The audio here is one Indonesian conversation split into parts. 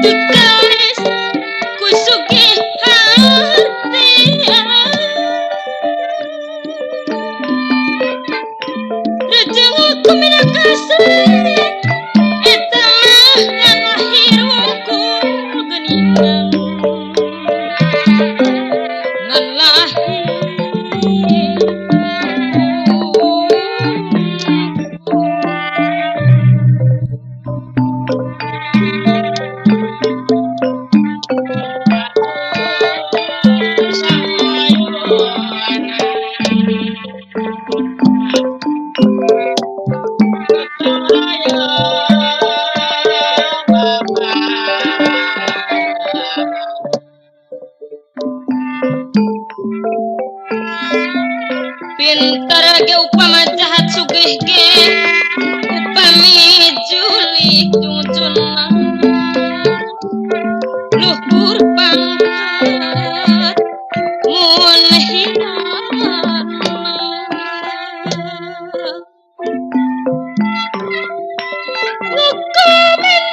Guys, kusugi hati rejeng aku minakasih eta mah ngahirungku geningan ngan lahir pintar ge upama jahat sugih ge upami julik jujunna luhur pangkat mun hinana lukumena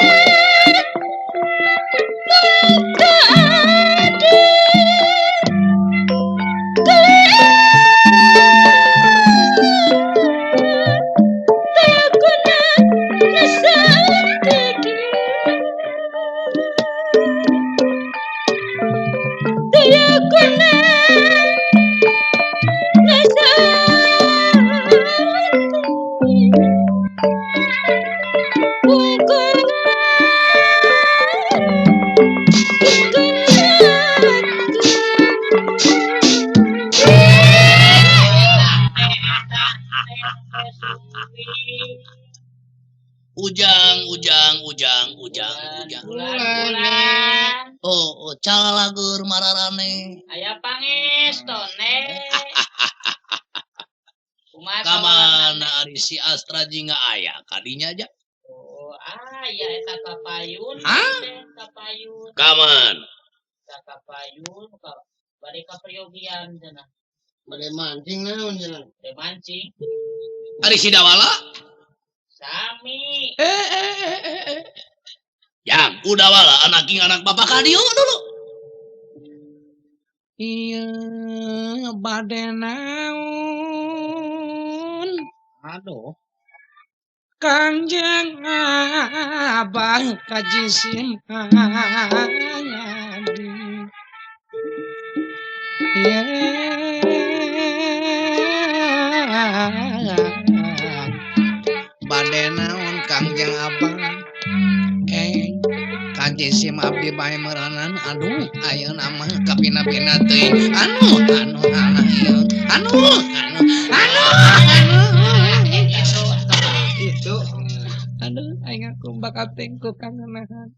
tak adil Bulan. Oh, calagur mararane. Aya pangestone. Kamana ari si Astra jingga aya kadinya aja. Oh, aya eta kapayun. Hah? Kapayun. Kaman. Kapayun bade ka peryogian cenah. Bade mancing naon cenah? Bade mancing. Ari si Dawala? Sami. Yang udah wala anak bapak kadio dulu. Iya bade naon. Aduh. Kanjeng abang kajisim ngadi. Bade naon kanjeng abang. Kajisim abdi bae meranan. Aduh aya nama kapina-pina teuing. Anu Itu. aduh aing aku bakat tengku kangenahan.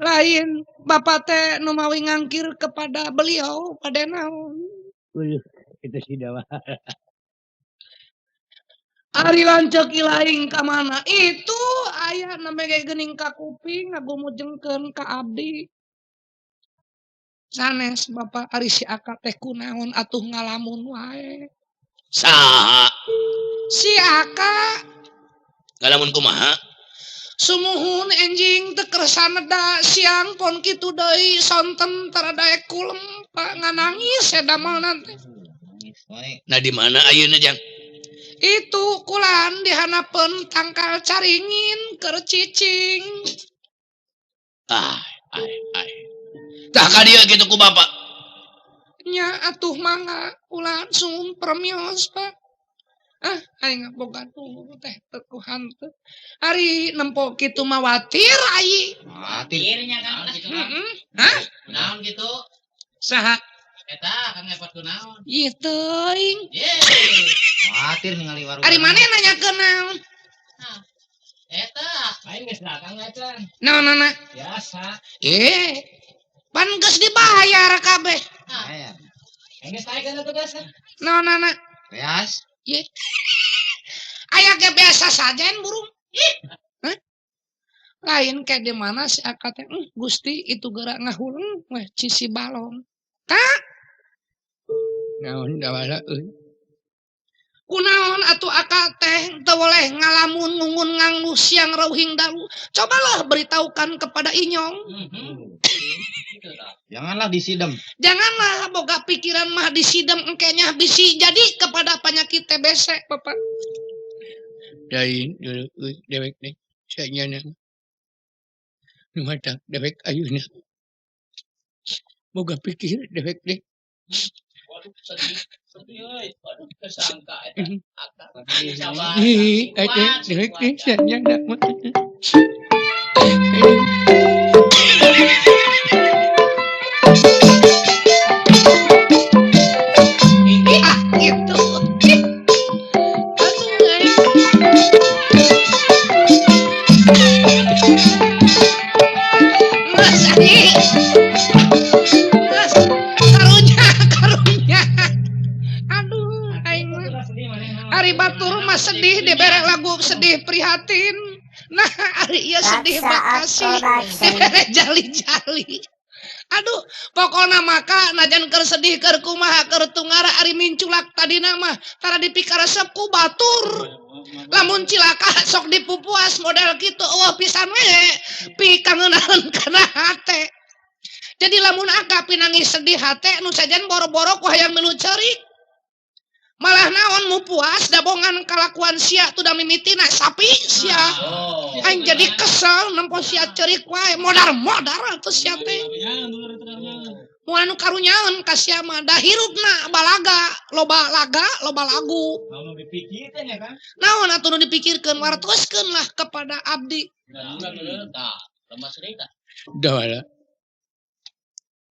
Lain bapak teh nu mawi ngangkir kepada beliau pada naon. Itu si Dawa. Ari lanceuk ilaing ka mana? Itu aya namanya geuning ka kuping ngagumujengkeun ka abdi. Sanes bapak ari si Aka teh kunaon atuh ngalamun wae. Saha? Si Aka Ngalamun kumaha? sumuhun enjing teu kersaneda siang pon kitu deui sonten taradaek kulem Pak nganangis sedamelna teh. Nah di mana ayeuna Jang? Itu kulan dihanapeun tangkal caringin keur cicing. Ai. Tah ka dieu kitu ku bapak. Nya atuh mangga ulah sung permios Pak. Aing boga tunggu teh teu hanteu. Ari nempo kitu mah watir ai. Watirnya kan gitu kan. Hah? Naon gitu? Saha? Eta kan ngepot ku naon? Ieu teuing. Watir ningali warung. Ari maneh nanyakeun naon? Nah. Eta aing geus datang ngacan. Naonana? Biasa. Pan geus dibayar kabeh. Bayar. Aing geus taekeun tugas. Naonana? Beas. Ye. Aya ge biasa saja en burung. Hah? Lain kayak di mana si Aka teh, Gusti itu gerak ngahuleng weh cisi balong. Tak. Naon dawala euy. Kunaon atuh akak teh teu boleh ngalamun ngungun ngangnu siang rauhing dalu. Cobalah beritahukan kepada Inyong. Janganlah disidem. Janganlah boga pikiran mah disidem engkenya bisi jadi kepada penyakit TBC, Bapak. Lain dewek nih. Saya nyana. Nu mata dewek ayeuna. Boga pikir dewek nih. Waduh sedih euy. Waduh kesangka eta akak. Sabar. Ih, ada dewek nih saya nyana. Gitu. Mas Adi. Mas, karunya. Aduh, aing mah. Ari batur mah sedih dibere lagu sedih prihatin. Nah, ari ieu sedih makasih dibere jali-jali. Aduh, pokona maka najan keur sedih keur kumaha keur tungara ari minculak tadina mah tara dipikaresep ku batur. Lamun cilaka sok dipupuas model kitu eueuh pisan we pikangeunaan kana hate. Jadi lamun akak pinangis sedih hate nu sajan boro-boro ku hayang minu ceurik. Malah naon mu puas dabongan kalakuan sia tuh da mimitina sapi sia. Aing jadi kesel nempo sia ceurik wae modar-modar atuh sia teh. Moal anu karunyaeun ka sia mah da hirupna balaga, loba lagu. Mau dipikirkeun ya kan? Naon atuh nu dipikirkeun wartoskeun lah kepada abdi. Nah, tah, lemah sedih tah. Dawala.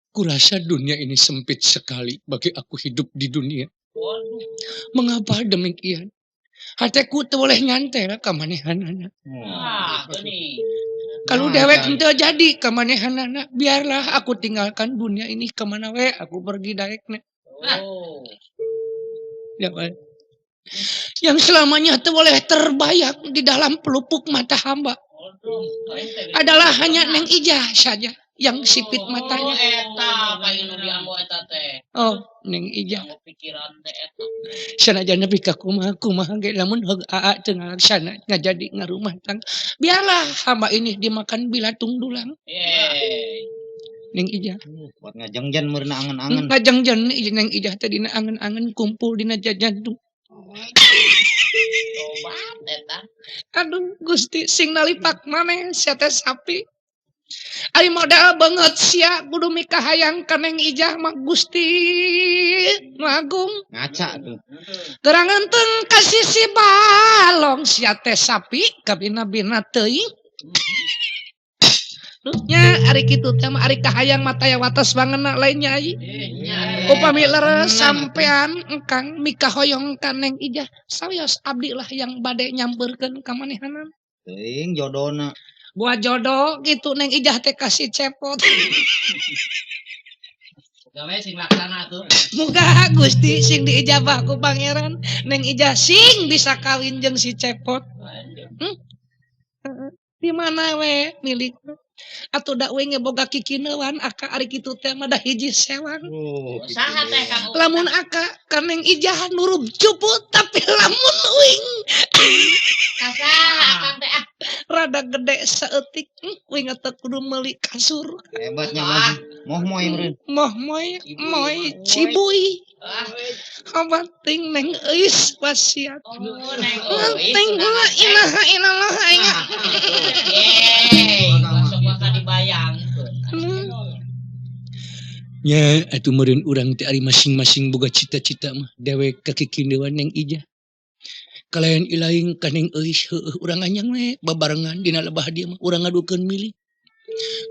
Kurasa dunia ini sempit sekali bagi aku hidup di dunia. Waduh. Mengapa demikian? Hatiku teu boleh nyantai ka manehanana. Nah, nih. Kalau dewek henteu jadi ka manehanana, biarlah aku tinggalkan dunia ini kemana we aku pergi daekna. Oh. Dawala. Yang selamanya teu boleh terbayang di dalam pelupuk mata hamba. Adalah hanya Neng Ijah saja yang sipit matanya. Eta paling nu diambo eta teh. Oh, Neng Ijah. Anu pikiran teh eta. Sanajan nepi ka kumaha ge lamun heug aa teu ngalaksana ngajadi ngarumah tangga. Biarlah hamba ini dimakan bilatung dulang. Yeay. Neng Ijah. Buat ngajengjan meureuna angen-angen. Ngajengjan Neng Ijah teh dina angen-angen kumpul dina jajantung. Tobat eta. Aduh Gusti sing nalipak maneh sia teh sapi. Ari modal banget sia kudu mikahayang ka Neng Ijah mah Gusti nu agung. Ngaca tuh. Gerangan teng ka sisi balong sia teh sapi kabina-bina teuing. Nya ari kitu teh mah ari kahayang mata ya wates bangeuna lain nyai. Upami leres sampean engkang mikahoyong ka Neng Ijah sawios abdi lah yang bade nyampeurkeun ka manehanan. Teuing jodona. Buat jodoh gitu Neng Ijah teh kasih cepot. Gawe sing laksana tuh. Muga Gusti sing diijabah ku pangeran Neng Ijah sing bisa kawin jeung si cepot. Di mana we milikna? Atuh da we ngeboga kikineuan aka ari kitu teh mah da hiji sewang. Saha teh Kang? Lamun aka ka Neng Ijah nurub cuput tapi lamun uing Saha Kang teh ah. rada gede saeutik uing teh kudu meuli kasur. Hebatnya mah. Moh-moy meureun. Moh moy cibuy. Kabat ting Neng eus wasiat. Oh, Neng. Ting la ilaha illallah aing. Yeay. Masuk maka dibayangkeun. Ya, atuh meureun urang teh ari masing-masing boga cita-cita mah dewek ka kikineuan Neng Ijah. Kalayan ilaing ka Neng eus heueuh urang anyang we babarengan dina lebah dia mah urang ngadukeun milih.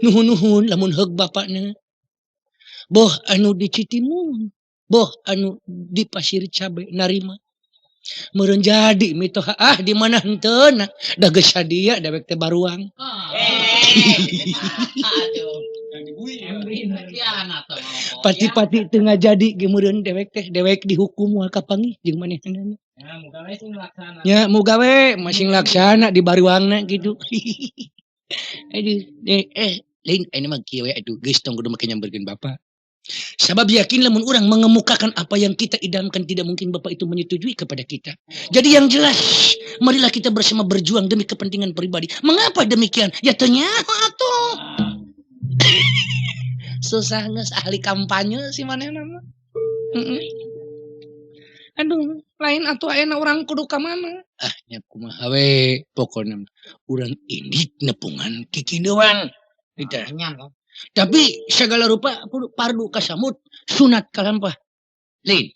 Nuhun-nuhun lamun heug bapakna. Boh anu di Citimun, boh anu di Pasir Cabe narima. Meureun jadi mitoha di mana henteu da geus sadia dewek teh baruang. Aduh. Pati-pati teu ngajadi ge meureun dewek dihukum moal kapanggih jeung manehanana. Ya muga we masing laksana di baruangna gitu. Aduh lain ayeuna mah kieu we aduh geus tong kudu make nyamperkeun bapak. Sebab yakin lamun orang mengemukakan apa yang kita idamkan tidak mungkin Bapak itu menyetujui kepada kita. Jadi yang jelas, marilah kita bersama berjuang demi kepentingan pribadi. Mengapa demikian? Ya ternyata atuh. Susah nges ahli kampanye si mana nama. Aduh, lain atuh ayeuna urang kudu ka mana? Ah, nya kumaha we pokona urang ini nepungan kikineuan. Tidak. Tapi segala rupa pardu kasamut sunat kalampah. Lin.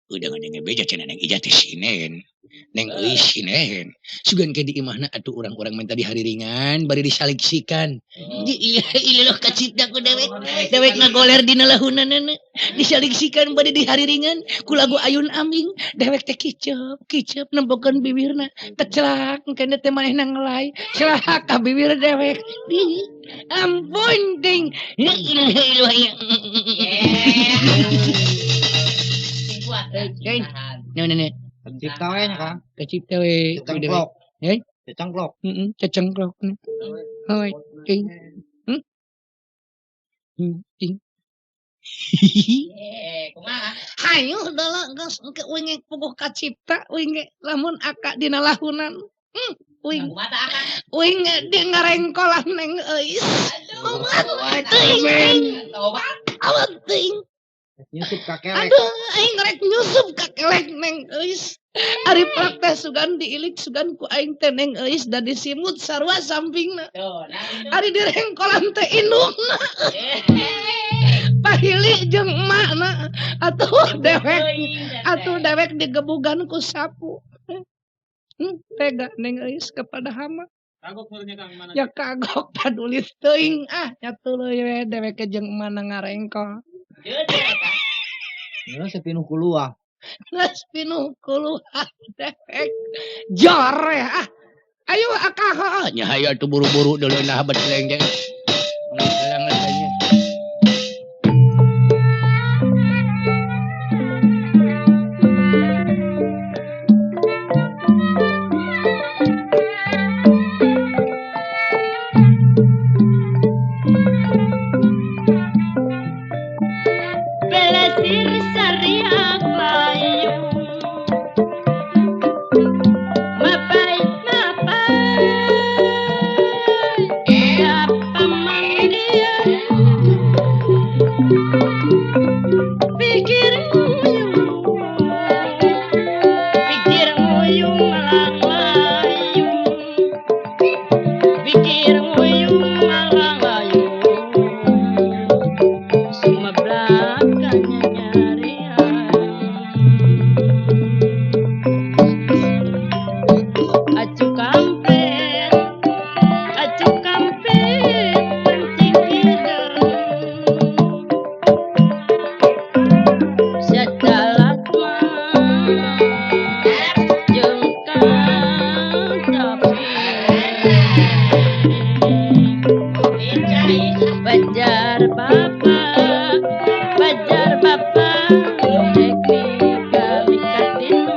Udah ngadenge beja cenah neng ija teh sinen. Neng euy sinen. Sugan ke di imahna atuh urang-urang minta dihariringan bari disaliksikan. Iya loh kacita ku dewek. Dewek ngagoler dina lahunanana. Disaliksikan bari dihariringan ku lagu Ayun Aming. Dewek teh kicep nempokeun bibirna. Kecelak kene teh manehna ngelai. Celak ka bibir dewek. Ampun ting. Ya ilah. Nih. Cipta we nya Kang. Kacipta we. Cecengklok. Heh? Cecengklok. Cecengklok. Hoi, ting. Ting. Kumaha? Hayu dalah geus engke wenge puguh kacipta wenge lamun aka dina lahunan. Wing Kumata akan. wing di ngarengkolan neng euis. Tobat. Awat teuing. Nyusup ka kelek. Aduh, aing rek nyusup ka kelek neng euis. Ari plak teh sugan diilik sugan ku aing teh neng euis da disimut sarua sampingna. Tuh, nah itu. Ari direngkolan teh indungna. Pahili jeung emakna atuh dewek digebugan ku sapu. Tega neng euis kepada hama. Kagok meureunnya Kang mana? Ya kagok padulis teuing nya tuluy we dewek jeung emakna ngarengkol. Ya sepinuh kuluah. Geus pinuh kuluhan dewek. Jore Ayo akaha. Nya hayu atuh buru-buru deuleu nah habat seleng jeung. Selang aja. Belasir sariak layu Mapai Apa mandia Pikir nguyung malang layu Pikir nguyung malang layu Semua belakangnya nyarian Acu kampret pancing hidung Sedalat mah jengkang tapi Bajar bapak Dek mikatin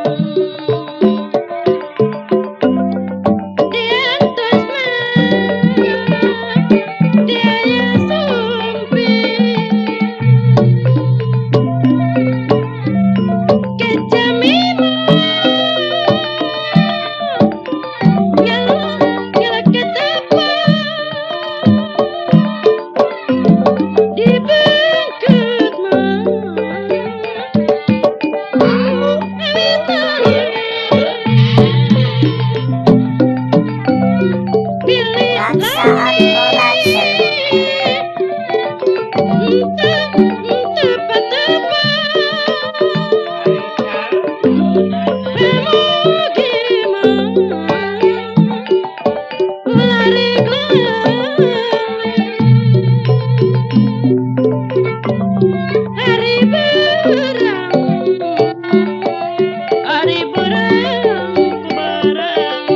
Dientos mah Dia ya sumpi Kecamima Ngala ketapa Dibengket mah Pilih lagi Hari berang ku barang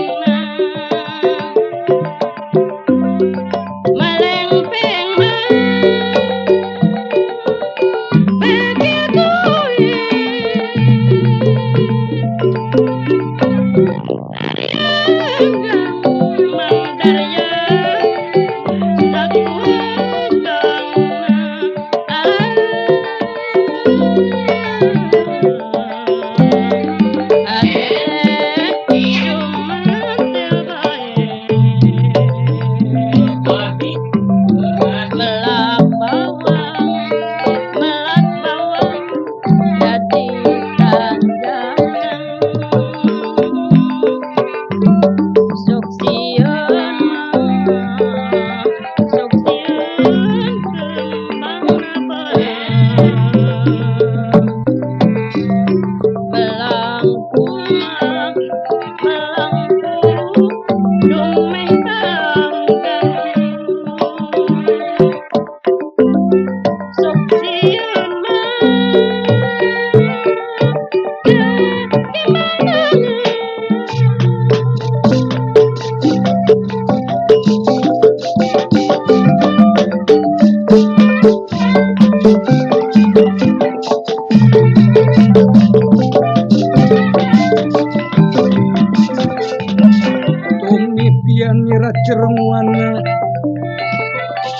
panguana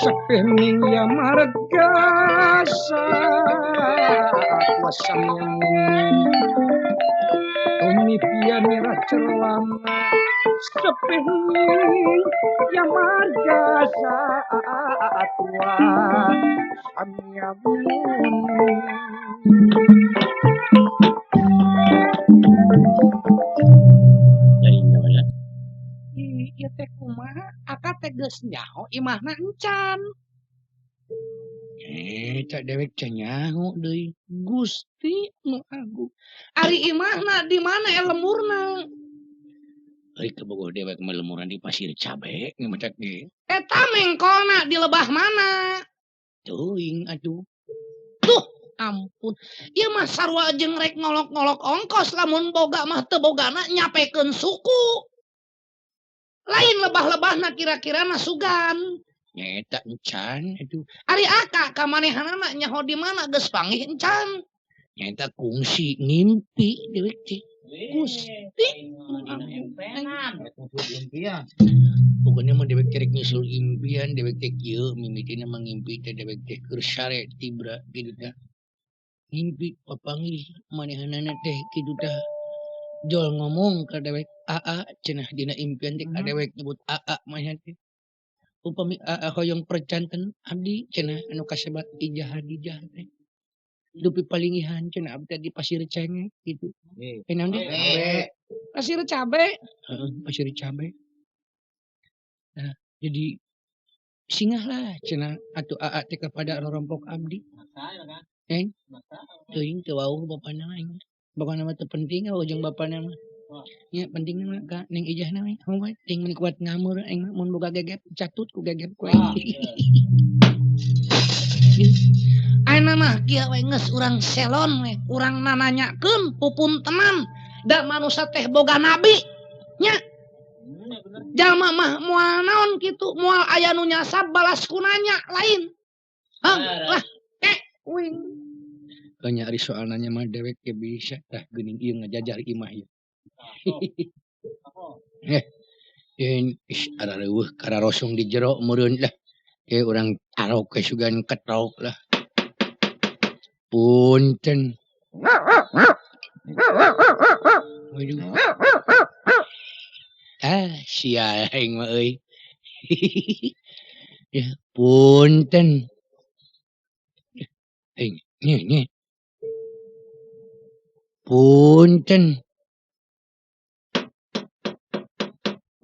sapening ya margasa kuasang umipian nira cerlama sepening ya margasa tua amiamun. Iya teh kumaha akad teh geus nyaho imahna encan. Tak dewek can nyaho deui. Gusti nu agung. Ari imahna di mana lemurna? Ari kebogoh dewek mah lemuran di Pasir Cabe ngematak ge. Eta mengkolna di lebah mana? Teuing atuh. Tuh ampun. Ieu mah sarua jeung rek ngolok-ngolok ongkos lamun boga mah teu bogana nyapekeun suku. Lain lebah-lebahna kira-kira nasugan. Nyeta encan itu. Ari aka ka manehanana nyaho di mana geus panggih encan. Nyeta kungsi ngimpi dewek teh. Gusti. Impian. Pokoknya mah dewek teh nyusul impian dewek teh kieu mimitina mangimpi teh dewek teh keur sare tibra kitu tah. Ngimpi papanggih manehanana teh kitu tah. Jol ngomong ka dewek AA cenah dina impian teh dewek nyebut AA mah teh. Upami AA hoyong percanten abdi cenah anu kasebat Ijah Hadijah teh. Dupi palingihan cenah abdi di Pasir Cengek gitu. Naon teh? Pasir Cabe. Heeh, Pasir Cabe. Nah, jadi singah lah cenah atuh AA teh kepada rorompok abdi. Teuing teu wauh bapana aing. Bapana mah teu penting jeung bapana mah. Ya penting mah ka ning Ijah na we. Hongwe ting mun kuat ngamur aing mah mun boga gegep catut ku gegep ku aing. Ayeuna mah kieu we geus urang selon we, urang nananyakeun pupuntenan da manusia teh boga nabi nya. Jalma mah moal naon kitu, moal aya nu nyasab balas kunanya lain. Lah wing. Kanya ari soal nanya mah dewek ke bisa tah geuning ieu ngajajar imah ieu. Ada reueuh kararosong di jero meureun lah. Urang arok ke sugan ketok lah. Punten. Waduh. Sial aing mah euy. Ya, punten. Nih. Punten.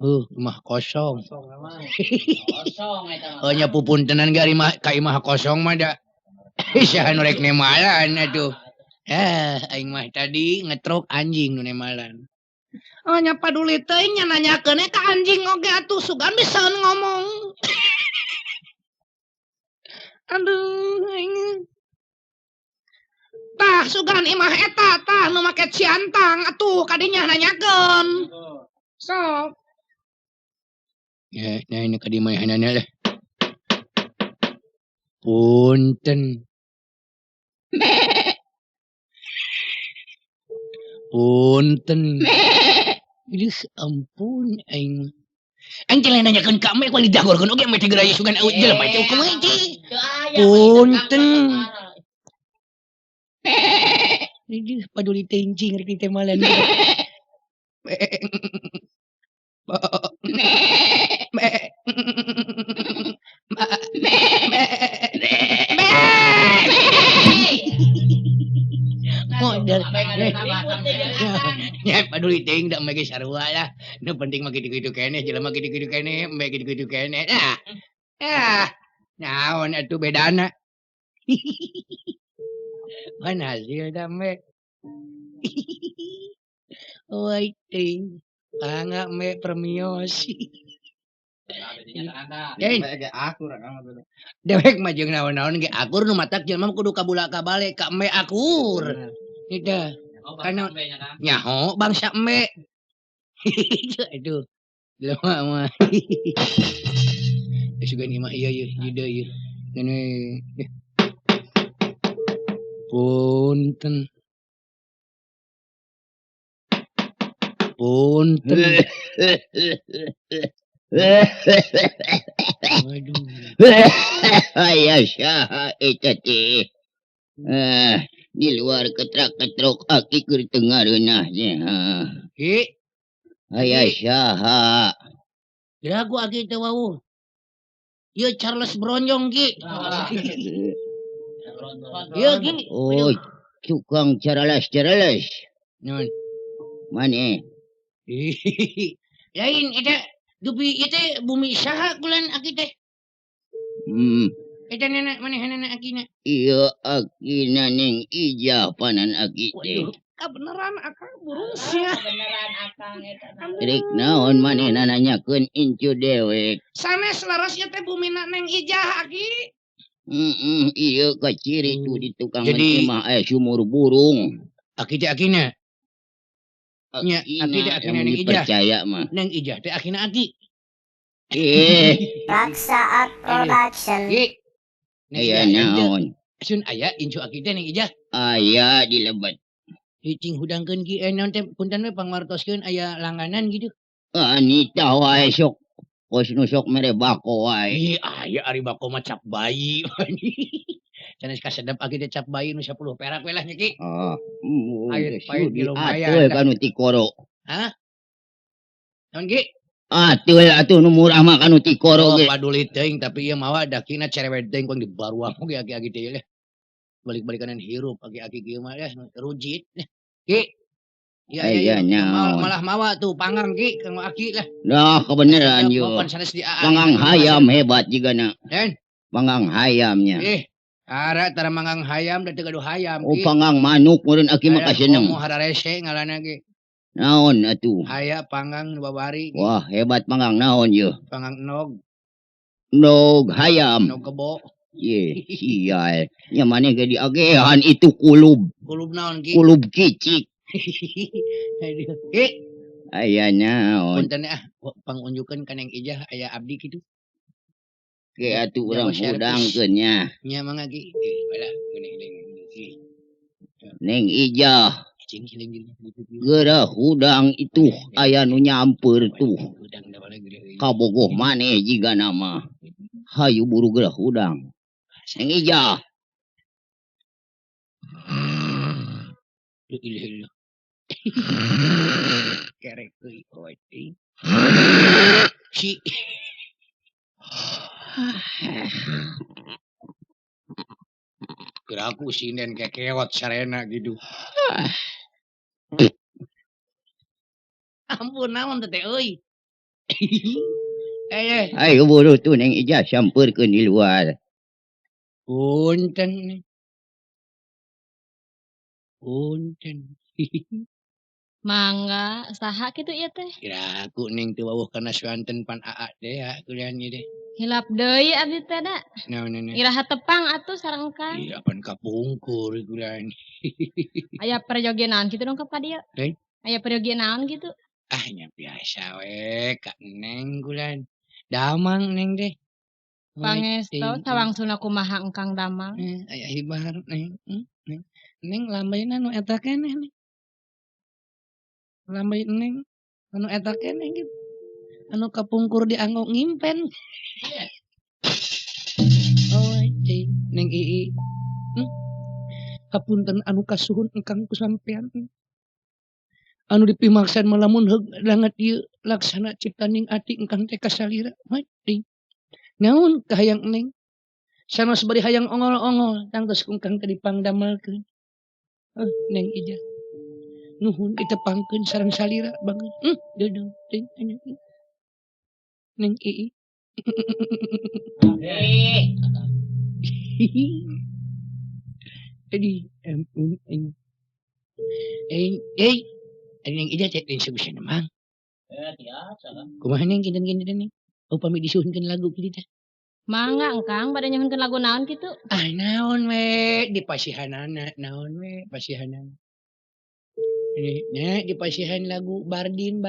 Imah kosong. Kosong eta. Oh nya pupuntenan gari mah ka imah kosong mah da. Saha nu rek nemalan atuh. Aing mah tadi ngetrok anjing nu nemalan. Oh nya paduli teuing nya nanyakeun ka anjing oge atuh sugan bisa ngomong. Aduh aing. Tah sugan imah eta tah nu make ciantang atuh kadinya nanyakeun. Sok. Ya, nah ini kadi mayanana lah. Punten. Punten. Ieu ampun aing. Aing teh nanyakeun ka me kuali dagorkeun oge me teh geura sugan jelema teh kumaha teh. Punten. Ini paduli tencing ngerti teh malan. Modal. Ya paduli teuing da make sarua lah. Nu penting mah kitu-kitu keneh jelema kitu-kitu keneh, embe kitu-kitu keneh. Nah. Naon atuh bedana? Pan hasil da me. Oi ting. Angga me premios. Dewek mah jeung naon-naon ge akur nu matak jelema kudu kabula-kabale ka me akur. Ida. Kana nyaho bangsa me. Aduh. Jelema mah. Sugan imah ieu juda ieu. Ngene. Punten. Punten. Waduh. Ayah syah eta teh. Di luar ketrak-ketrok aki keur tengah reunahnya. Ki, Ayah syah. kira aku agi teu wau. Ieu Charles Bronjong Ki. Ieu Ki. Oh, tukang caralas. Nun. Mane? Lain eta dupi ieu teh bumi saha kulan aki teh. Eta nana manehna akina. Iya akina ning ijah panan aki teh. Waduh, kebeneran akang burung sia. Rek naon manehna nanyakeun incu dewek. Sanes larasnya teh bumina neng ijah aki. Iya kaciri tuh di tukang Jadi- mah aya sumur burung. Aki teh akina. Nya, aki teh akina ning ijah. Percaya mah. Neng ijah teh akina aki. Raksaat Production. Ki. Neng Aya ijah, ente. naon? Sun aya incu aki teh ning ijah. Aya di lebat. Cing hudangkeun ki naon teh punten we pangwartoskeun aya langganan gitu. Anita wae sok. Kos nu sok mere bako wae. Ih, aya ari bako mah cap bayi. Sanes kasedep aki teh cap bayi nu 10 perak we lah nya ki. Pahit di lumayan. Atuh kanu ti koro. Naon ki? Atuh nu murah mah kanu ti koro Oh, ge. paduli teuing tapi ieu mawa dakina cerewet teuing kong dibaruang oge aki-aki teh ya. Balik-balikanan hirup aki-aki kieu mah rujit. Ki. Aya nyaon. Malah mawa tuh panggang ki kanggo aki lah. Dah kebeneran yo. Maupun sanes di AA. Panggang hayam hebat jigana. Den. Panggang hayamnya. Ara tara manggang hayam da teu gaduh hayam Oh ki. panggang manuk meureun aki mah kaseneng. Mau hararese ngaranna ge. Naon atuh? Haya panggang nu babari. Wah hebat panggang naon yo. Panggang nog, Nog hayam. nog kebo. Ye sial. Nya maneh ge diagehan itu kulub. Kulub naon ki? Kulub kicik. Aduh. Ki. Aya naon? Punten pangunjukeun ka Neng Ijah aya abdi kitu. Ke atuh urang Jawa servis. hudangkeun nya. Nya mangga ki. Bala geuning ki. Neng Ijah. Cing hiling gitu. Geura hudang itu aya nu nyamper tuh. Udang da bala gede. Kabogoh maneh jiga nama. Hayu buru geura hudang. Neng Ijah. Ilah. Kerek euy oe. Si. Kiraku sinden kekeot sarena gitu. Ampun naon teh euy. Ayo buru tuh Neng Ijah sampeurkeun di luar. Punten. Mangga saha kitu ieu teh? Kiraku ning teu wawuh kana suanten pan AA teh ya kuliah ieu teh. Hilap deui abdi teh da. Naon. Iraha tepang atuh sareng Kang. Iya pan kapungkur kuliah. Aya perjogi naon kitu dong ka dieu? Teh? Aya perjogi naon kitu? Ah nya biasa we Kak Neng kuliah. Damang Neng teh. Pangestu sawangsuna kumaha engkang damang. Aya hibar Neng. Neng lambaina nu eta keneh Neng. Lambai Neng anu eta keneh gitu. Anu kapungkur dianggo ngimpen. Oh, Neng Ii. Hapunten anu kasuhun engkang kusampean. Anu dipimaksan malamun heug ieu laksana ciptaning ati engkang teh kasalira. Mati. Naon kahayang Neng? Sanos bari hayang ongol-ongol tangtos engkang teh dipangdamelkeun. Neng Ijah. Nuhun ditepangkeun sareng salira banget. Deudeuh teh Neng Ii. Jadi ampun Neng Ijah cek Neng sebisa namang. Biasa kan. Kumaha Neng kinten-kinten Neng? Upami disuhunkeun lagu kitu teh. Mangga engkang bade nyohonkeun lagu naon kitu? Naon we di pasihanana, naon we pasihanana. Nya di pasihan lagu Bardin.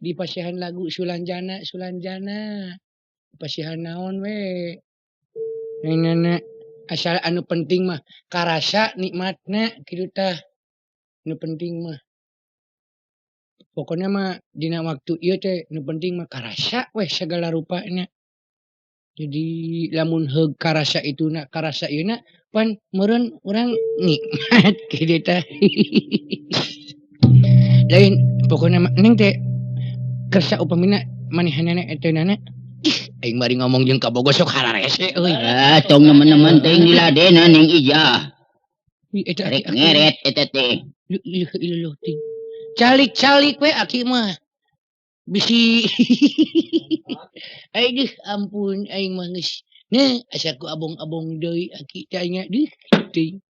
Di pasihan lagu Sulanjana. Di pasihan naon we. Nana asal anu penting mah karasa nikmatna kitu tah. Anu penting mah. Pokoknya mah dina waktu ieu teh nu penting mah karasa weh segala rupanya. Jadi lamun heug karasa itu na karasa ieu na pan meureun urang nikmat kitu teh. Lain pokoknya mah ning teh kersa upamina manehanana eteunana. Aing bari ngomong jeung kabogo sok hararese euy. Tong nemen-nemen teh diladena ning ija. Eta Rek ngeret eta teh. Iluh ting. Calik-calik we aki mah. Bisi. Aduh ampun aing mah geus. Nah, asa ku abong-abong deui aki tanya deui.